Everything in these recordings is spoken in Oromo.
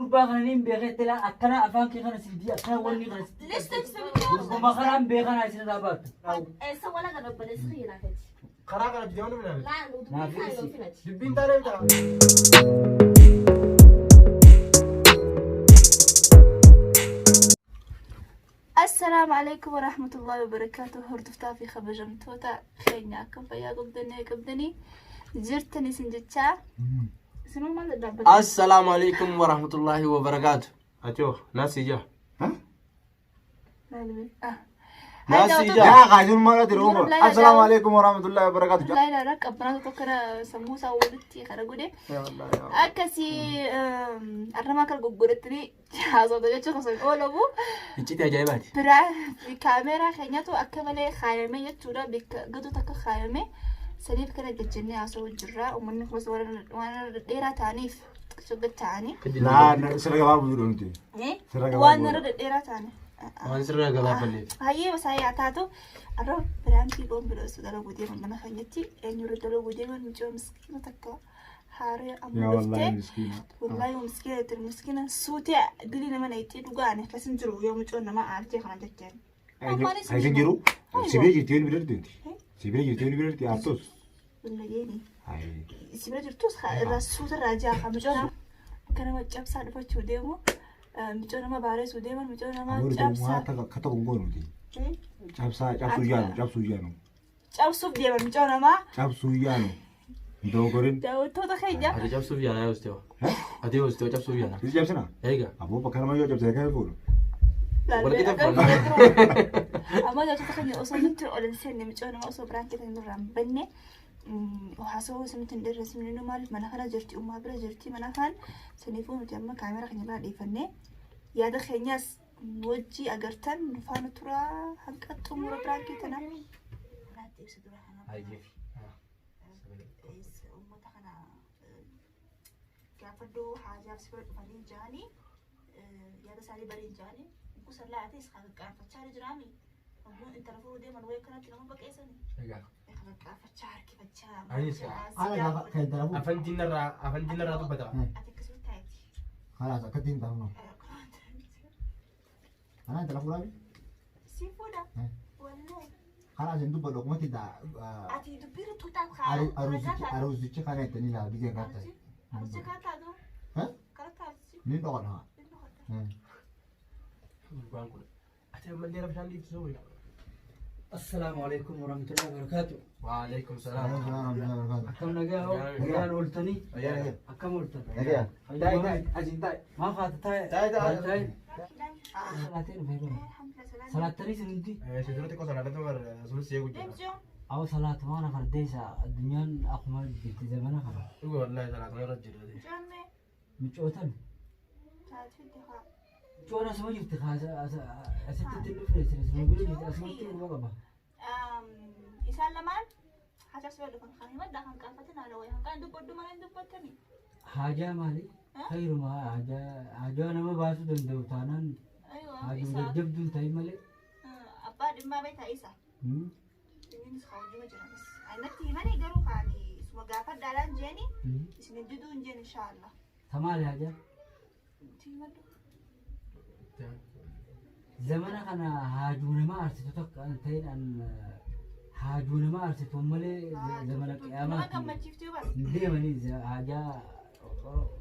قربا خليني بيغيت لا أكنا أفهم كي خنا سيدي أكنا وني خنا لسه تسوي ما خنا بيغنا سيدي دابات سوى لك رب الاسخي لا تجي خلاص أنا بدي أقول من هذا لا ما في دبين تاني بتاع السلام عليكم ورحمة الله وبركاته. هردفتا في خبجم توتا خينياكم فيا قبدني جرتني سنجتشا سنو ما لدبت. السلام عليكم ورحمة الله وبركاته. أتوه ناسي جا ها؟ ناسي جا يا قاعدين ما ندري السلام عليكم ورحمة الله وبركاته. لا ركب بنات تكره سموسة ولتي خرجودي يا والله يا أكسي أرما كل جوجرتني هذا ده جت خصوصا أولو إنتي عجيبات برا بكاميرا خينياتو أكمله خيامة يتورا بك قدو تك خيامة سليب كنا جتني عصو الجرا ومن خلص وانا ديرا تانيف شو تاني لا سرقة ما بدون أنتي إيه سرقة وانا رد ديرا تاني ما نسرق قلاب اللي هاي بس هاي عتاتو أروح برانكي بوم بلوس دلو بودي من خينيتي إني رد دلو بودي من جو مسكينة تكا حاري يا أمو والله مسكينة والله مسكينة المسكينة صوتي دليل ما نيتي دوغاني بس نجرو يوم تقولنا ما عارتي خلنا جتين هاي تنجرو سيبري جيتين بلردي أنتي سيبري جيتين بلردي أرتوس ولا يني هاي سيبري جرتوس الصوت الراجع خمجونا كنا ما جاب سعد فتشو ديمو مجونا ما بارس وديمو مجونا ما جاب سعد كتا كونغون أنتي جاب سويانو جاب سوف ديمو مجونا ما جاب سويانو دوغورين توتا خيجا هذا جاب سوفيانا يا أستاذ هذا أستاذ جاب سوفيانا إيش جاب سنا إيجا أبو بكر ما يجاب سنا كيف يقول ولا كده أما جاب تخيل أصلا نتر أول سنة مجونا ما أصلا برانكي تنورام بني وحاسو سمت ندرس من إنه مالف مناخنا جرتي وما برا جرتي مناخن سنيفون وتيما كاميرا خني بعد يفني يا ده خنياس وجي أجرتن نفان ترى حقت أمور برانكي تنا هاي كافدو حاجة سبب فلين جاني يا ده سالي برين جاني وكسر لا عتيس خالد كافة جرامي أبو أنت رفض دايما ويا كانت لما بقى إيساني إيجا فشار كيف تشار أنيس أنا كنت أقول أفنتين الراتب بدأ أتكسر تاعتي خلاص كنتين تمام أنا أنت لفورا سيفودا والله خلاص ندوب الدوكمنت دا أتي دبيرو توتا خالد أروز ديتش خانة تاني لا بيجي كارتا أروز كارتا دو ها كارتا مين طبعا السلام عليكم ورحمة الله وبركاته. وعليكم السلام أكم نجاو نجاو ولتني أكم ولتني ما فات تاي سلاتين فيهم سلاتني سندي سيدرتك وصلنا تمر سلسة يقول أو سلات ما أنا فرديسا الدنيا أقوم بيت زمانها خلاص يقول والله سلات ما رجل متشوتن تاعتي جوانا سما جبت خاصة أسيت تلفريس نقول لك أسمعك الوقبة إسال لمان حاجة سوى لكم خاني ما دخل كافتنا على وجهه كان دبودو ما دبودتني حاجة مالي خير ما حاجة أنا ما باسو دندو تانان أيوة حاجة إسال جب دون تاي مالي أبا دم بيت إسال ini sekarang juga jangan bes. Anak timan ini garu kali. Semua gafat dalam jeni. Isini judun jeni insyaallah. تمام حاجة Timan tu. زمانا كان حاجونا ما أرسل تين أن حاجونا ما أرسل مالي زمانا Mana قيامات kamu cift tu bas? دي مني حاجة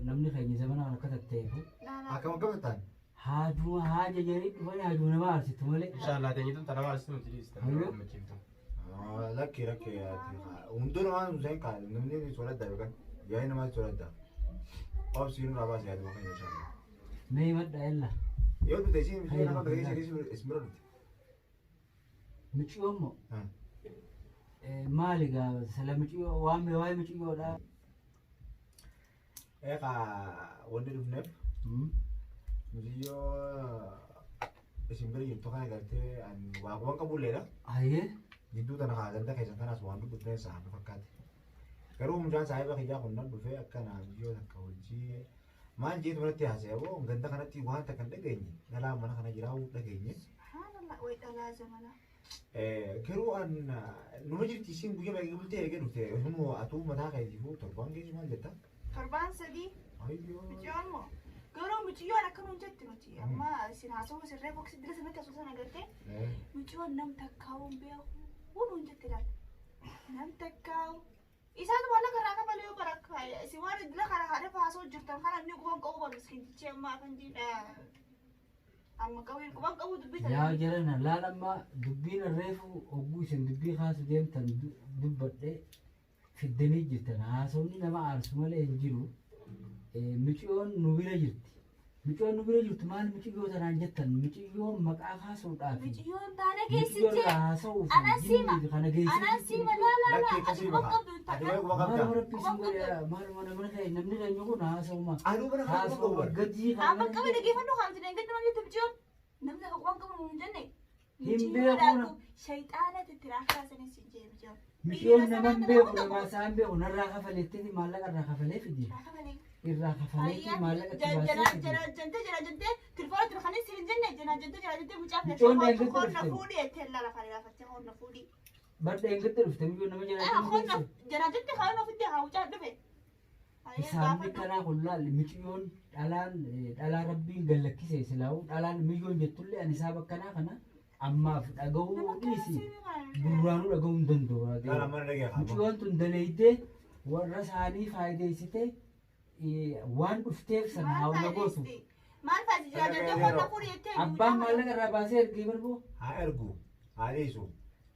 نمني خيني زمانا أنا كتبت تيفو Nah, أكمل كم تاني حاجة جريء وين حاجونا ما أرسل مالي إن شاء الله تنجدون ترى ما أرسلون تريس لكي يا ومدون ما زين قال نمني تولد ده بكن جاينا ما تولد ده أو سيرنا رابع سياد بكن إن شاء الله ما يمد إلا يود بتجين مش أنا بقيت اسمه مش أمه مالك سلام مش وامي واي مش يودا إيه ودي الفنف مزيو اسم بري ينتقل قلتي أن واقوان قبول لنا هاي جدو تنا خاطر ده كيسان كان أسوان دو بتنين ساعة فكات كرو مجان سايبا خيجا خنن بفي أكنا مزيو تكوجي ما جيت مرتي حسابه وغندا كانت تيوان تكن دغيني نلا من كان جراو دغيني سبحان الله ويت لازم أنا. كرو أن نمجر تيسين بوجا بقبل تيجي كده هم أتو متى كيجي فو تربان كيجي ما جتا Korban sedih. أيوه Bicara mo. Kalau bicara amma isin haasawuu sirree boksi dira sirriitti asuu sana agartee mucaan nam takkaa'uun beeku hunuun jette laata nam takkaa'u isaatu waan akka raaka malee yoo barakka isin waan dila kana haadha haasawuu jirtan kana inni quban qabu balu miskintichi amma afan jiidha amma qabu quban qabu dubbita yaa jiran laalamma dubbiin reefu ogguu isin dubbii kaasu deemtan dubbadhe fiddanii jirtan haasawni nama aarsu malee hin jiru micoon nu bira jirti micoon nu bira jirtu maal miciyoo tanaan jettan miciyoo maqaa kaasuudhaaf miciyoo taana geessite haasawuuf anasiima kana geessite anasiima laalaa lakkii quban qabdu ati wayi quba qabda maal mana kee namni keenya kun haasawuma aduu mana kan quba qabu gaddii amma qabe dhageeffannoo kaamti dheengaddi nama jettu micoon namni akka quban qabu hin jenne hin beekuna shayxaana tittiraa kaasanii sin jee micoon micoon naman beeku nama isaan beeku narraa kafaleetti maallaqa irraa kafalee fidi irraa kafaleetti maallaqa itti baasee jante tilfoona tilfanii siin jenne jante mucaa Micoon feesee deeggartu honna dhufte. fuudhii ettee lala kan laafattee honna fuudhii. badda engatte dhufte micoon nama Honna jala jante kan ofitti haa mucaa dhufe. isaanni kanaa kullaal micoon dhalaa rabbiin gallakkisee silaa'u dhalaan micoon jettullee ani isaa bakkanaa kana ammaaf dhaga'uu dhiisi duraanuu dhaga'uu hin danda'u Dhala mana dhagee qabu. micoon tun daleeydee warra isaanii faayideessitee waan dhufteef sana hawla gootu Maal faati jira jante honna fuudhii ettee. abbaan maallaqa irraa baasee ergee barboo Haa ergu haa dhiisu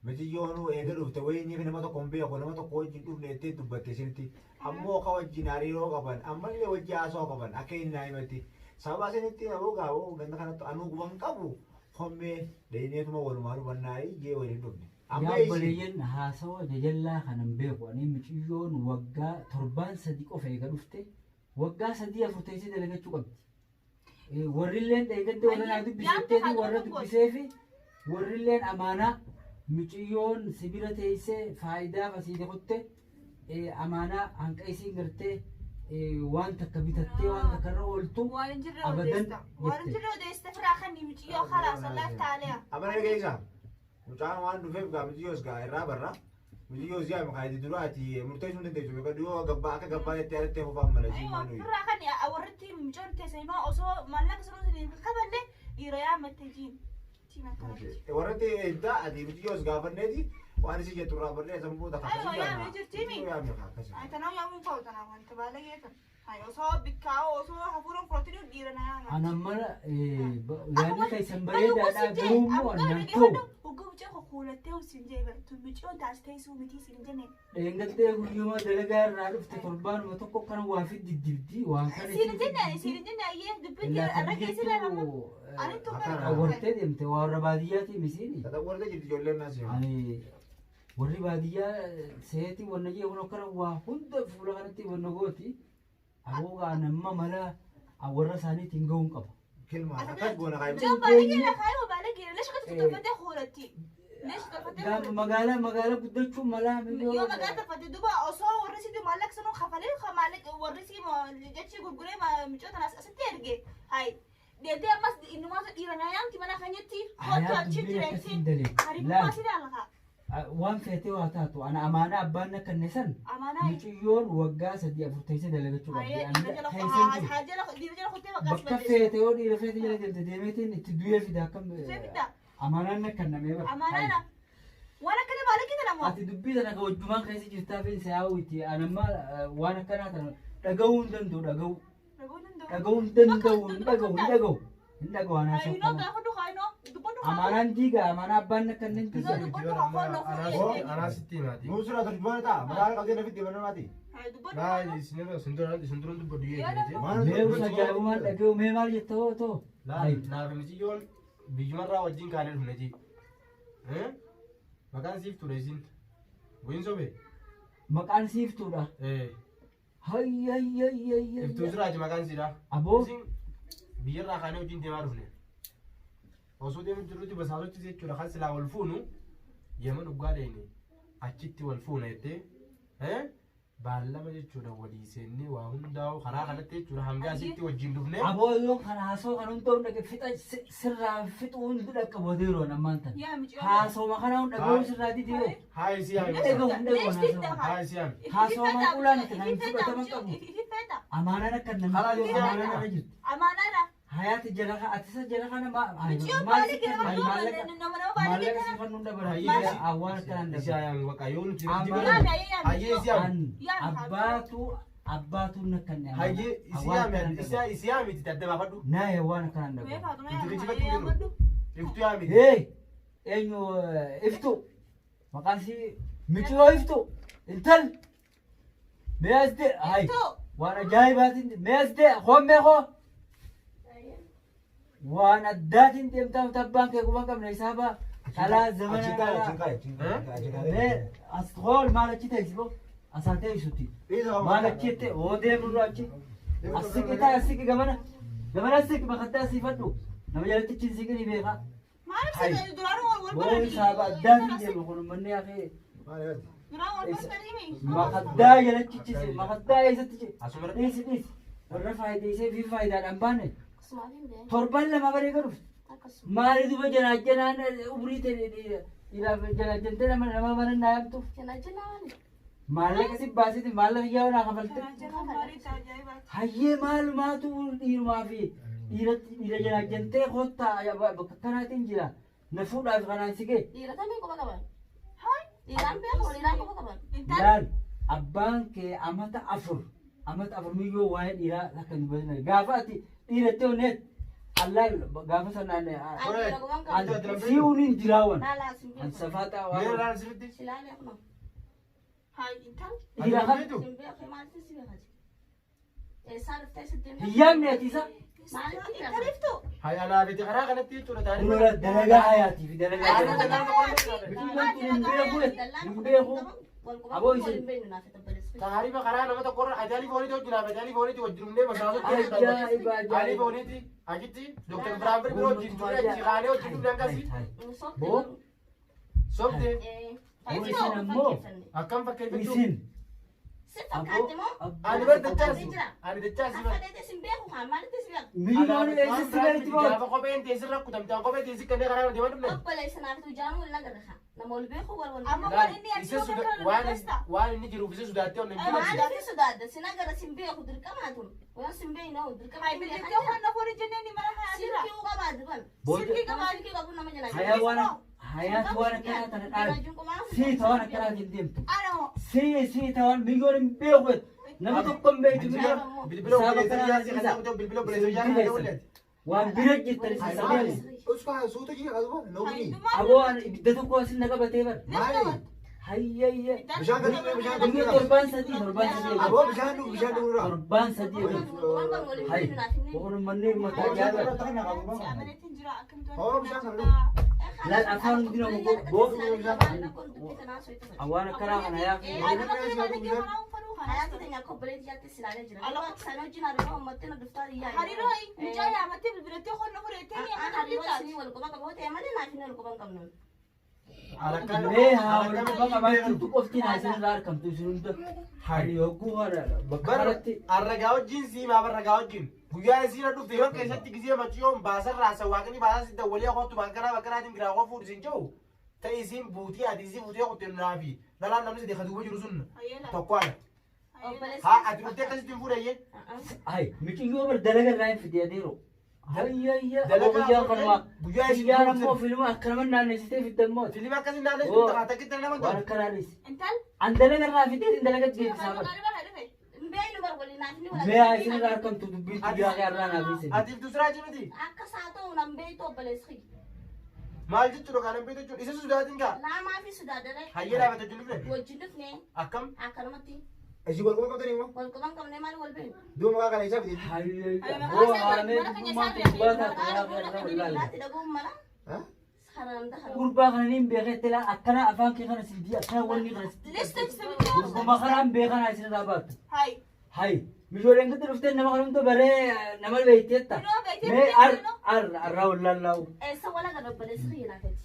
mitiyyoonuu eega dhufte wayinii fi nama tokko hin beeku nama tokko wajjin dhufne ettee dubbatte sirti ammoo ka wajjin hariiroo qaban ammallee wajji haasoo qaban akka hin naa'imatti sababa isinitti naboo gaa'oo ganda kanatti anuu guban qabu hommee dheeyneetuma walumaa dhufannaayi jee waliin dhufne. Amma isi yaabboleeyyan haasawa jajallaa kanan beeku ani miciyyoon waggaa 7 qofa eega dhufte waggaa 4 teessee dalagachuu qabdi. Warrilleen dheegadde warra naa dubbisatteeti warra dubbiseefi warrilleen amaanaa miciyyoon sibira teessee faayidaa fasiide kutte amaanaa hanqa isiin gartee waan takka bitattee waan takka irra ooltu Waan hin jirre abadan odeessa. Waan hin jirre odeessa firaa kan michiyyoo khalaas allaaf taaliya. amma dhagee isaa mucaan waan dhufeef gaa mitiyyoos gaa irraa barra mitiyyoos yaa makaayiti duraati murteessuu dandeessu beeka dhiyoo gabbaa akka gabbaa jettee alattee hofaan mala siin Aywa maanu firaa kan warritti michoon teessa immoo osoo maallaqa sanuu siniin kaballe dhiira yaamatte jiin. Tiin akkanatti. warratti edda ati mitiyyoos gaafanneeti waan isi jettu irraa barree sammuu takka Aywa yaamee jirtiimi. yaamee akkasii. Ay tanaa yaamuu ka'u tanaa wanta baala geessan. Ay osoo bikkaa'oo osoo hafuuraan fudhatanii dhiira na yaama. anan mala yaadni keessan bareedaadhaa garuu immoo annan ta'u Hoggaa mucaa kokkuulattee usin jee bartu micoon taasitee suu miti sin jenne. dheengattee guyyuma dalagaa irraa dhufte torbaanuma tokko kana waa fi diddibdii waan kana Siin jenne ayyee dubbiin irra geessila nama. Ani Akkana. tokko wartee deemte warra baadiyyaati misiini Warra jirti ijoolleen naas ani warri baadiyyaa seetii wanna jee kun akkana waa hunda fuula kanatti wanna gooti aboogaa namma mala warra isaaniitiin ga'uun qaba. kilma akkas goona kaayima. Mucaan baala geera kaayoo baala geera leesha kan tolfatee hoolatti. Leesha tolfatee hoolatti. magaalaa guddachuun malaa Yoo magaalaa tolfatee duuba osoo warri sitti maallaqa sanuu kafalee maallaqa warri si jechi gurguree mucaa tanaas asitti erge. Hayi. Deemtee ammas innumaa dhiira naa yaamti mana keenyatti kootu achi jireetti. Haribummaa si daalaka. waan feetee waa taatu ana amaanaa abbaan nakkanne san Amaanaa. miciyyoon waggaa 3-4 teessee dalagachuu Hayi qabdi. dhiira jala Keessan dhiira jala kuttee maqaa bakka feete yoo dhiira feete jala deemte deemeetiin itti du'ee fida akkam Feefidda. amaanaan nakkannamee bara. Amaanaadha. Waan akkana baala keessa namoo. Ati dubbii tana ka wajjumaan keessa jirtaa fi siyaawuti anamma waan akkanaa tana dhaga'uu hin danda'u dhaga'uu dhaga'uu hin danda'u hin dhaga'u anaa Ayinoo sokkama. gaafa dhukaayinoo dubbadhu Amaanaan diiga amaanaa abbaan nakkannen Dubbadhu tisa. dubbadhu hafaan lafuu Anasitti himaati. Nuusura turjumaan ta'a madaala qabdee nafitti banamaati. Laa isin dura dubbadhu jechuudha. Maal Beekumsa ajaa'ibumaan dhaga'u mee maal jetta hoo ta'u. Naaf miciyyoon biyyumarraa wajjin kaanee dhufne ji. Maqaan siif ture isin. Bu'in sobe. Maqaan siiftuudha. Hayyayyayyayyayya. Iftuu jiraachi maqaan siidha. Aboo Isin biyyarraa kaanee wajjin deemaa dhufne. Osoo deemu jirrutti basaasotti jechuudha kan silaa wal fuunu yema dhugaa deene achitti wal fuuna jettee baallama jechuudha walii seennee waa hundaa'u karaa kanatti jechuudha hanga asitti wajjin dhufne. aboo yoo kana haasoo kan hunda hunda fixa sirraa fixuu hundi dhaqqabateeroo nammaan tan. Haasoma kana hunda dhaga'uu sirraa didiyoo. Haay si haay. Dhaga'u haasoma. Haay si haay. Haasoma qulaan itti kan fudhataman qabu. Amaanaan akka namni amaanaan irra jirti. Amaanaadha. hayaati jala kana ati isa jala kana Michiyo maal baali gara maallaqa nama baali maallaqa gara. si fannu dabara Hayyee awwaan kanaan Isa dabara yang baka yun Yaami Hayyee isi yaami. abbaatu nakkan Hayyee isi yaami. Isi yaami itti adda baafadhu. naa awwaan kanaan Mee dabara Faatuma Itti yaami rijifatti jiru. yaammadhu. Iftu yaami. eenyu iftu maqaan si michiyoo iftu intal mee as de hay Iftu. waan ajaa'ibaatiin mee as de hommee koo waan addaatiin deemtaa tabbaan kee quban qabna hisaaba kalaa zamana kalaa mee as hool maal achi teessifo asaan teessutti maal achi jette oo deemnu achi asiki taa asiki gamana asiki bakattaa siifadhu nama jalatti chin siqini beekaa Maaliif si duraanuu wal boo baranii? hisaaba addaatiin deema kun manni hafee Duraan wal baranii? makaddaa jalatti chise makaddaa eessatti chise Asuma dhiisi warra faayideessee fi faayidaadhaan baane Akkasumaan hin torban lama baree galuuf Akkasuma. maali duba janaajanaan umrii dhiiraaf janaajantee nama mana naa yaabtuuf Janaajanaani. maallaqa si baasiti maallaqa yaa naa kafalte Janaajana bareeda ajaa'ibaati. hayyee maalumaatu dhiirumaa fi dhiira janaajantee kottaa bakka kanaatiin jira na fuudhaaf kanaan si gee Dhiira kamii quba qaban? Dhiiraan beeku dhiiraan quba qaban. laal abbaan kee amata afur miyyoo waa'ee dhiiraa akka hin hubatin gaafa ati dhiirattee onneet allaal gaafa sanaan Dhiira quban qaban. si'uun hin jiraawan Laalaa sin an beeku. safaataa Mee waan laal sirriitti. Silaalee kuma. Haa intal. dhiira kan Sin beeku maalitti si beekati? Eessaa dhuftee sitti hin beeku? hiyyaamni ati isa Maalitti beekatu? Hayi anaafiti karaa kanatti jechuudha taa'anii. Dura dalagaa hayaatii fi dalagaa Aadaa dalagaa. dalagaa Hin beeku aboo isin Taarifa karaa nama tokkorra ajaalii fooniiti hojjinaaf ajaalii fooniiti wajjirumnee basaasotti ajaa'iba ajaalii ajaa'iba. fooniiti achitti Dr. Biraan Birbir wajjin ture achi kaanee wajjin dhufne akkasii Boo sobde isin ammoo akkam fakkeeffachuu isin ani bar dachaasi ani dachaasi bar miliyyoon eessatti galitti boo gaafa kopheen teessin rakkutamtaan kophee teessi kannee karaa deemaa dhufne Amma waan inni achi yoo kan kana waan inni jiruuf isa sodaattee onna hin Hai biqiltuu waan na fuudhi jennee ni mana hayaatira. Silkii qabaa. hayaatu waan akkanaa tana dhaabe siita waan akkanaatiin deemtu Ano. siita waan miliyyoon hin beeku nama tokko hin beektu miliyyoon bilbila obboleessa ijaarsi kan ta'u bilbila obboleessa ijaarsi kan ta'u waan bira jettan isin sameeni Uska suuta jira asuma noogni. aboo an ibidda tokko asin na qabatee bar Maali? hayyayya Bishaan gadi biyya torbaan sadii Aboo bishaan dhugu irraa. torbaan sadii hay boqon manneen mataa jaaba Si amaneetiin jira akkamitti Oh, bishaan kana dhugu. laal afaan guddina boo awwaan akkanaa kana yaa Hariiroo mucaa yaamattee bilbilattee qonna fudhattee ni amma mee haa wal dhufa qabaachuu qofti naa isin irraa argamtu isin hunda hari hogguu hara bakka kanatti arragaa wajjin siimaa barragaa wajjin guyyaa isiin dhufte yoo keessatti gisee maciyoon baasarraa sawaaqni baasaa si dawwalee kootu bakkaraatiin biraa koo fuudhu isin jiru ta'e isiin buutii ati isii fuutee qottee naafi dhalaan namni sadii kaduuba jiru sun tokkoodha. Haa ati dhuftee akkasitti hin fuudhayyee. ay michiyyoo bar dalaga irraa hin fidee adeero hayyayya Dalagaa guyyaa kanuma guyyaa isin guyyaan dhufte. ammoo filma akkanaman naannessitee fidammoo Filima akkasii naannoo Oh. isin ta'a takkitti nama waan ta'u. akkanaanis intal an dalaga irraa fidee isin dalaga deebisaa bar mee haa isin irraa argamtu dubbiin guyyaa irraa naaf isin Atiif dusiraa jimiti. akka saa ta'u nan beektu obboleessi. Maal jechuudha kan hin beektu jechuudha. Isa sodaatiin gaa. Laamaa fi sodaadare. Hayyee dhaabate wajjin dhufne. Wajjin dhufne Akkam. akkanumatti Isin wal qabatan immoo. wal qaban qabnee maal wal beeknu. Duuba maqaa kana isaa fidee. hayyayya boo haamee gubbaa gubbaa taate Laatti dhabuun mala. Ha? Saraan dahara. gurbaa kana niin beekette laa akkana afaan kee kana sidii akkana wanni kana Lista isa gurbuma kanaan beekana isin irraa baattu Hai. hay mijooleen gadi dhuftee nama kanumtu baree nama beekteetta Minoo beektee mee beektu arraa wallallaa'u Eessa wala gad obboleessi xiyyaafati.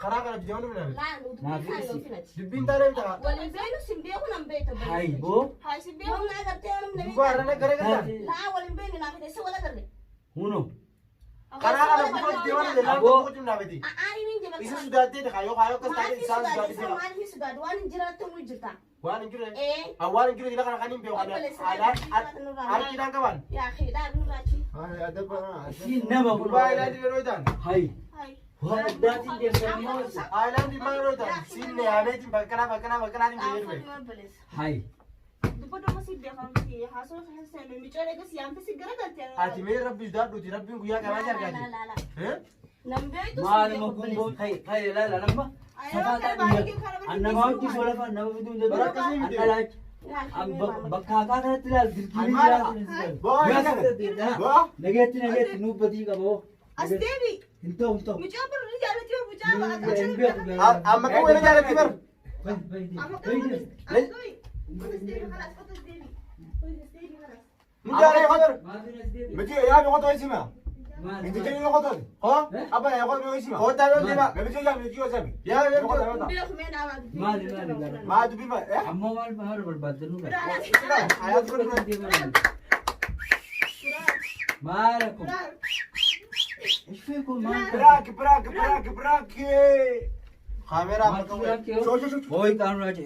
Karaa kana bijaama dhufne. Laan Naaf dubbii isi. isaa yoo filati. Dubbiin taanee ta'a. Waliin beeknu sin beeku nan beektu hay obboleessi. boo Hai sin beeku. Humna agartee namni Duuba har'ana gara gara. Laa waliin beeknu naaf isa wala garre. huno Karaa kana bufa deemaa dha laan Aboo. tokko cimnaa beti. Ani min jaba. Isa sudaattee kaayoo kas taate isaan sudaatee. Maal fi sudaad waan hin jiraattu nu jirta. Waan hin jirre. Eh. Waan hin jirre jira kana kan hin beeku. Harkiidhaan qaban. Yaa khidaan nurraachi. Haa adabana. Siin nama kun. Gurbaa ilaati yeroo ta'an. Hai. Hai. Waan addaatiin deemtanii hawwaasa. Aayilaandii maal yeroo ta'an. Siinne yaameetiin bakkanaa hin beeku. Hai. Dubbadoo masii beekamti haasoo haasoo micoole gas yaamte si gara galtee. Ati mee rabbi sudaadhuuti rabbiin guyyaa kanaa argaati. Nambeetu Maaluma gumboo kai ilaala nama. Safaataa biyya. Annama hojii solafa nama fiduun jedhu. Annalaachi. Bakka haqaa kanatti ilaal dirqii nageetti nubbatii qaba. As deebi. Hin ta'u hin ta'u. Mucaa biroo ni jaallatee mucaa Amma kan wani jaalatti bar. Mucaa bar. Miti yaa mi qoto isima. Miti jeni mi qoto. Ho? Abba yaa qoto mi isima. Ho taa'ee deema. Miti yaa mi jiyo sami. Yaa yaa Maali Maa dubbi ma eh. ammoo maal barbaaddanuu Ayaat godhatu. maal kun ishee kun maal Braak. Kaameeraa amma ta'u. Hoy qaanuu aje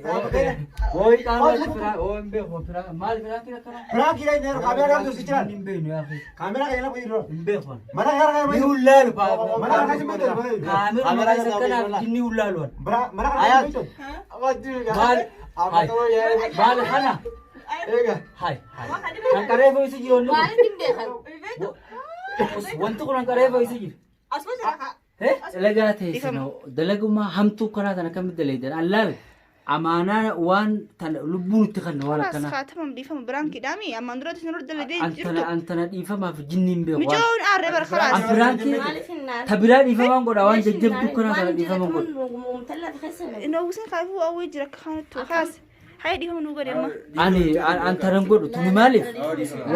hoy qaanuu aje fira hoy mbe ho fira maal fira kira kana Braak ila neero kaamera gartu si jiran. nimbe no ya fi Kaamera kana ko yiro. nimbe ho Mana gara ni ullalu ba Mana kana si meter. kamera sakana jinni ullalu wan Mana kana Ayaat. meter. maal Amma ta'u yaa. maal kana Eega. hai kan karee fo isi jiru wanti kun kan karee fo isi jiru Dalagaatee sana dalagummaa hamtuu karaa kana akkamitti dalagan allaale amaanaa waan tan lubbuun itti kan waan akkana Kaatamam dhiifama biraan kidhaami ammaan dura isin irra dalagee jirtu. antana dhiifamaaf jinniin beeku Mijoon aarree bara kalaas. Ambiraan kee tabiraa dhiifamaan godha waan jajjabduu kanaa kana dhiifamaan godha Inoogusin kaayifuu awwee jira kaantu kaas. Hayya dhiifama nuu godhe amma. ani antanan godhu tuni maaliif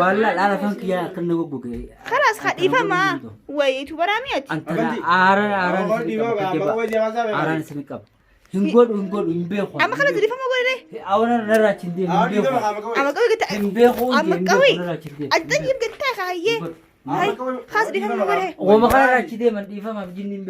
waallaa dhaala afaan kiyyaa akka nama goge Kalaas haa dhiifamaa. Wayiitu baraami ati. antana aaraan isin qaba hin godhu hin beeku Amma kanatti dhiifama godhe. awwana narraachin deemu hin beeku Amma qawwee gata. hin beeku Amma hin qawwee. beeku narraachin deemu Ajjan yim gataa kaayyee. Hay kaas dhiifama godhe. Wama kana rachi deeman dhiifamaaf jinniin beeku